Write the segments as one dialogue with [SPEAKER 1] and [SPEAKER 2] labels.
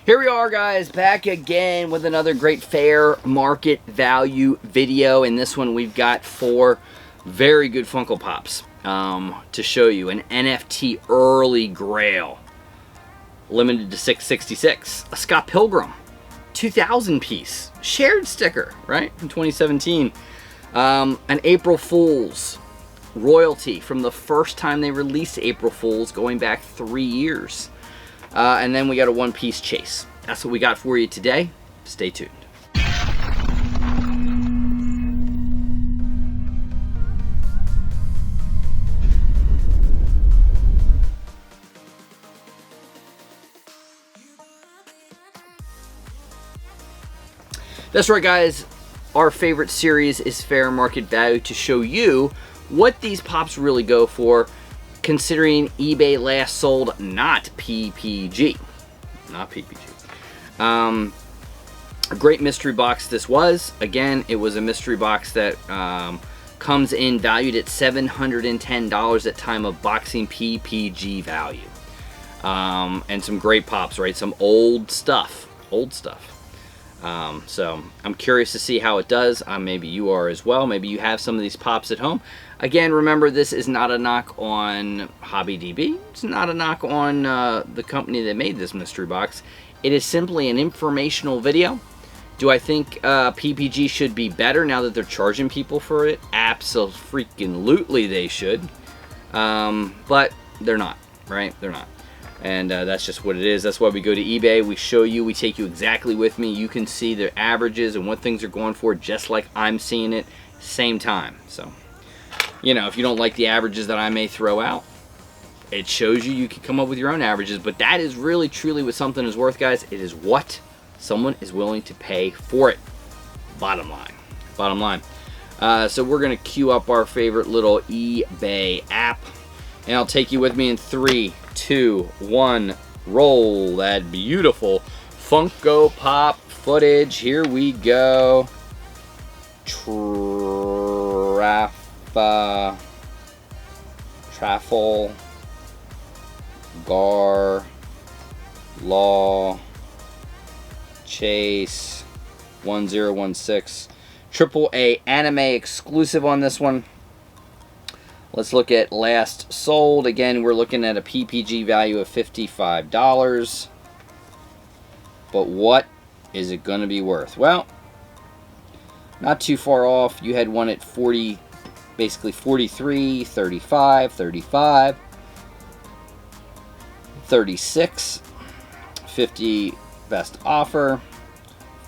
[SPEAKER 1] Here we are, guys, back again with another great fair market value video. In this one, we've got 4 very good Funko Pops to show you. An NFT Early Grail, limited to 666. A Scott Pilgrim 2000 piece shared sticker, right, from 2017. An April Fool's royalty from the first time they released April Fool's, going back 3 years. And then we got a one-piece chase. That's what we got for you today. Stay tuned. That's right, guys. Our favorite series is Fair Market Value, to show you what these pops really go for, considering eBay last sold not PPG. Not PPG. A great mystery box this was. Again, it was a mystery box that comes in valued at $710 at time of boxing PPG value. And some great pops, right? Some old stuff. Old stuff. So I'm curious to see how it does. Maybe you are as well. Maybe you have some of these pops at home. Again, remember, this is not a knock on HobbyDB. It's not a knock on the company that made this mystery box. It is simply an informational video. Do I think PPG should be better now that they're charging people for it? Absolutely they should. But they're not, right? They're not. And that's just what it is. That's why we go to eBay. We show you. We take you exactly with me. You can see the averages and what things are going for just like I'm seeing it, same time. So, you know, if you don't like the averages that I may throw out, it shows you you can come up with your own averages. But that is really, truly what something is worth, guys. It is what someone is willing to pay for it. Bottom line. Bottom line. So we're going to queue up our favorite little eBay app. And I'll take you with me in 3, 2, 1. Roll that beautiful Funko Pop footage. Here we go. Trafalgar Law Chase 1016. AAA anime exclusive on this one. Let's look at last sold. Again, we're looking at a PPG value of $55. But what is it going to be worth? Well, not too far off. You had one at 40, basically 43, 35, 35, 36, 50 best offer,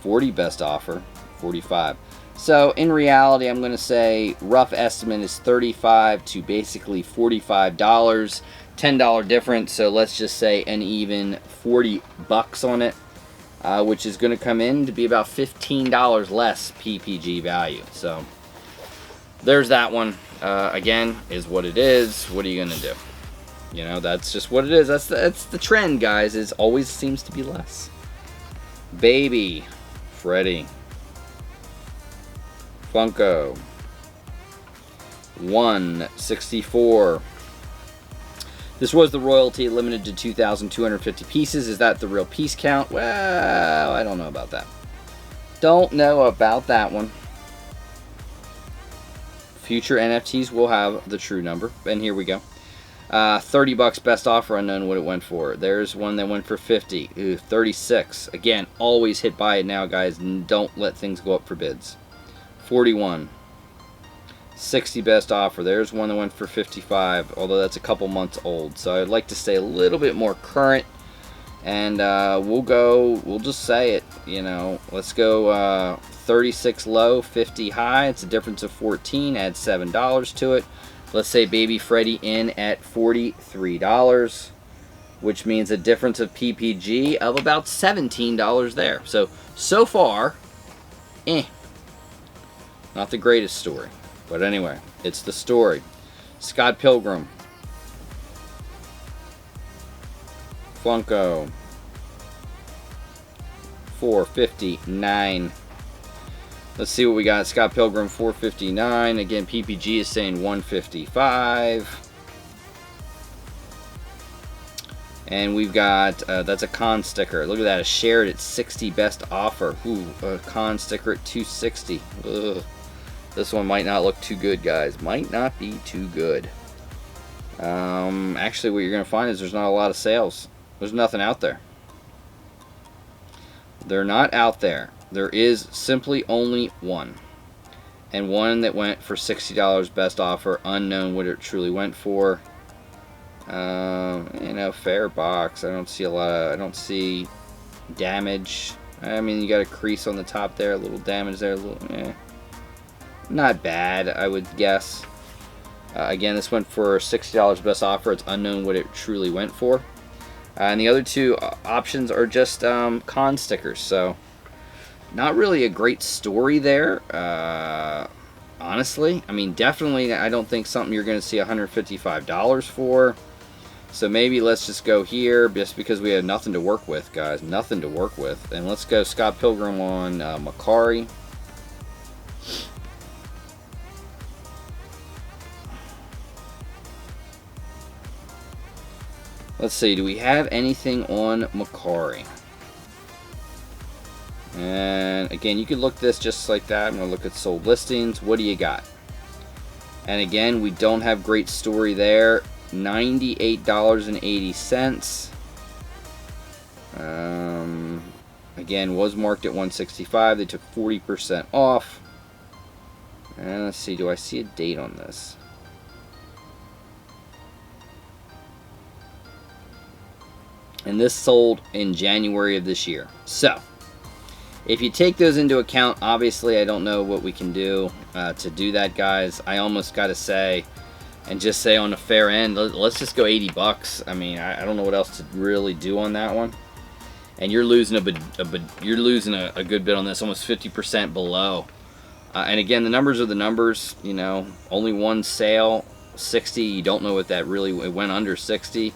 [SPEAKER 1] 40 best offer, 45. So in reality, I'm going to say rough estimate is $35 to basically $45, $10 difference. So let's just say an even 40 bucks on it, which is going to come in to be about $15 less PPG value. So there's that one. Again, is what it is. What are you going to do? You know, that's just what it is. That's the trend, guys. It always seems to be less. Baby Freddy Funko 164. This was the royalty, limited to 2,250 pieces. Is that the real piece count? Well, I don't know about that. Don't know about that one. Future NFTs will have the true number. And here we go. 30 bucks best offer, unknown what it went for. There's one that went for 50. Ooh, 36. Again, always hit buy it now, guys. Don't let things go up for bids. 41. 60 best offer. There's one that went for 55, although that's a couple months old. So I'd like to stay a little bit more current. And we'll just say it, you know, let's go 36 low, 50 high. It's a difference of 14. Add $7 to it. Let's say Baby Freddy in at $43, which means a difference of PPG of about $17 there. So far, not the greatest story. But anyway, it's the story. Scott Pilgrim. Funko. $459. Let's see what we got. Scott Pilgrim, $459. Again, PPG is saying $155. And we've got, that's a con sticker. Look at that, a shared at 60 best offer. Ooh, a con sticker at 260. Ugh. This one might not look too good, guys. Might not be too good. Actually, what you're going to find is there's not a lot of sales. There's nothing out there. They're not out there. There is simply only one. And one that went for $60 best offer. Unknown what it truly went for. You know, fair box. I don't see a lot of, I don't see damage. I mean, you got a crease on the top there, a little damage there, a little, not bad, I would guess. Again, this went for $60 best offer. It's unknown what it truly went for. And the other two options are just con stickers. So, not really a great story there. Honestly, I mean, definitely, I don't think something you're going to see $155 for. So maybe let's just go here, just because we have nothing to work with, guys. Nothing to work with. And let's go Scott Pilgrim on Macari. Let's see, do we have anything on Macari? And again, you could look this just like that. I'm going to look at sold listings. What do you got? And again, we don't have great story there. $98.80. Again, was marked at $165. They took 40% off. And let's see, do I see a date on this? And this sold in January of this year. So, if you take those into account, obviously I don't know what we can do to do that, guys. I almost got to say, and just say on the fair end, let's just go 80 bucks. I mean, I don't know what else to really do on that one. And you're losing a good bit on this, almost 50% below. And again, the numbers are the numbers. You know, only one sale, 60. You don't know what that really, it went under 60.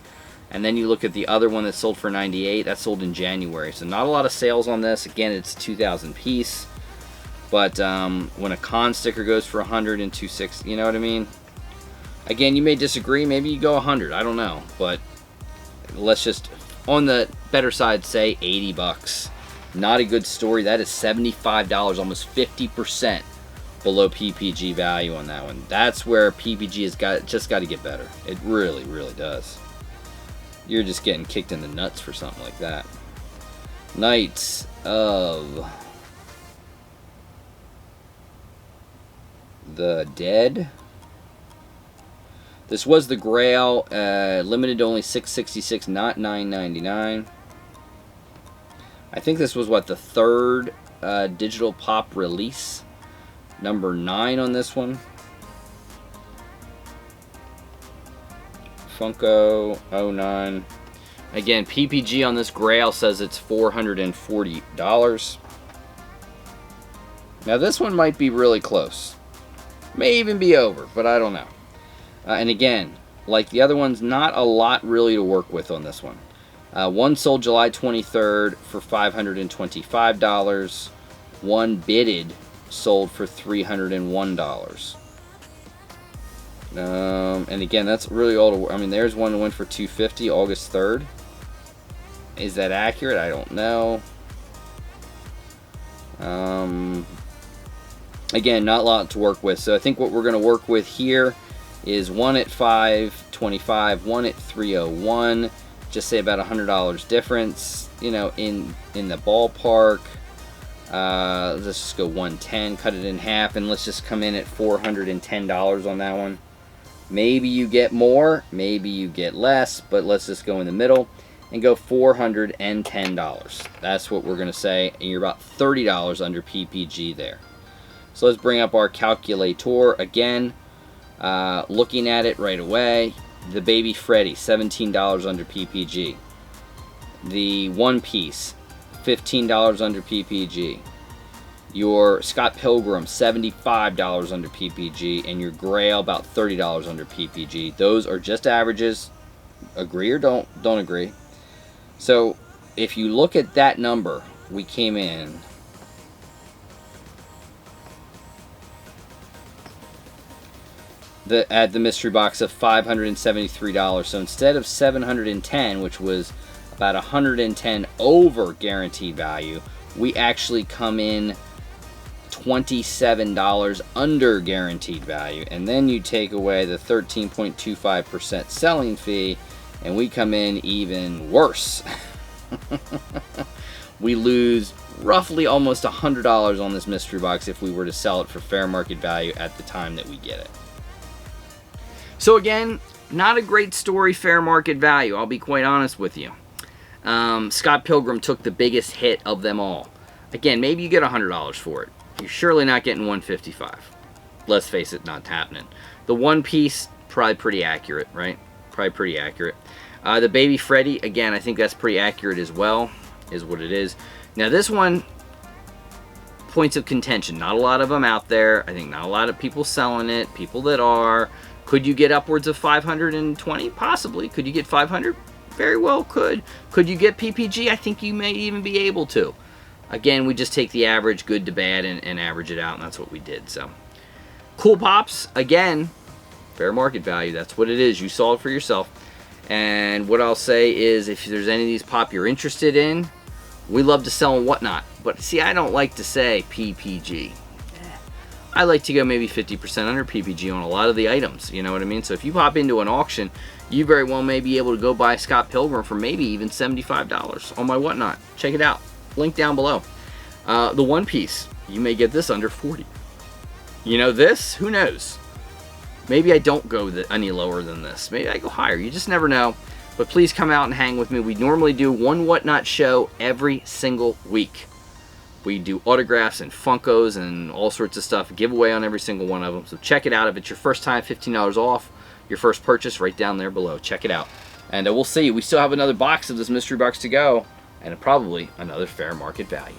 [SPEAKER 1] And then you look at the other one that sold for 98. That sold in January. So not a lot of sales on this. Again, it's 2,000 piece. But when a con sticker goes for 100 and 260, you know what I mean? Again, you may disagree. Maybe you go 100. I don't know. But let's just, on the better side, say 80 bucks. Not a good story. That is $75, almost 50% below PPG value on that one. That's where PPG has just got to get better. It really, really does. You're just getting kicked in the nuts for something like that. Knights of the Dead. This was the Grail, limited to only 666, not 999. I think this was what, the third digital pop release. Number 9 on this one. Funko 09. Again, PPG on this Grail says it's $440. Now this one might be really close. May even be over, but I don't know. And again, like the other ones, not a lot really to work with on this one. One sold July 23rd for $525. One bidded sold for $301. And again, that's really all. I mean, there's one that went for $250 August 3rd. Is that accurate? I don't know. Again, not a lot to work with. So I think what we're going to work with here is one at $525, one at $301. Just say about $100 difference, you know, in the ballpark. Let's just go 110, cut it in half, and let's just come in at $410 on that one. Maybe you get more, maybe you get less, but let's just go in the middle and go $410. That's what we're going to say, and you're about $30 under PPG there. So let's bring up our calculator again. Looking at it right away, the Baby Freddy, $17 under PPG. The One Piece, $15 under PPG. Your Scott Pilgrim, $75 under PPG, and your Grail about $30 under PPG. Those are just averages. Agree or don't agree. So if you look at that number, we came in at the mystery box of $573. So instead of $710, which was about $110 over guaranteed value, we actually come in $27 under guaranteed value. And then you take away the 13.25% selling fee, and we come in even worse. We lose roughly almost $100 on this mystery box if we were to sell it for fair market value at the time that we get it. So again, not a great story, fair market value, I'll be quite honest with you. Scott Pilgrim took the biggest hit of them all. Again, maybe you get $100 for it. You're surely not getting $155. Let's face it, not happening. The One Piece, probably pretty accurate, right? Probably pretty accurate. The Baby Freddy, again, I think that's pretty accurate as well, is what it is. Now this one, points of contention. Not a lot of them out there. I think not a lot of people selling it. People that are. Could you get upwards of 520? Possibly. Could you get 500? Very well could. Could you get PPG? I think you may even be able to. Again, we just take the average, good to bad, and average it out, and that's what we did. So, Cool Pops, again, fair market value. That's what it is. You saw it for yourself. And what I'll say is, if there's any of these pop you're interested in, we love to sell and whatnot. But see, I don't like to say PPG. I like to go maybe 50% under PPG on a lot of the items. You know what I mean? So if you pop into an auction, you very well may be able to go buy Scott Pilgrim for maybe even $75 on my whatnot. Check it out. Link down below. The One Piece, you may get this under 40. You know this? Who knows? Maybe I don't go any lower than this. Maybe I go higher. You just never know. But please come out and hang with me. We normally do one whatnot show every single week. We do autographs and Funkos and all sorts of stuff. Giveaway on every single one of them. So check it out. If it's your first time, $15 off your first purchase, right down there below. Check it out. And we'll see. We still have another box of this mystery box to go. And probably another fair market value.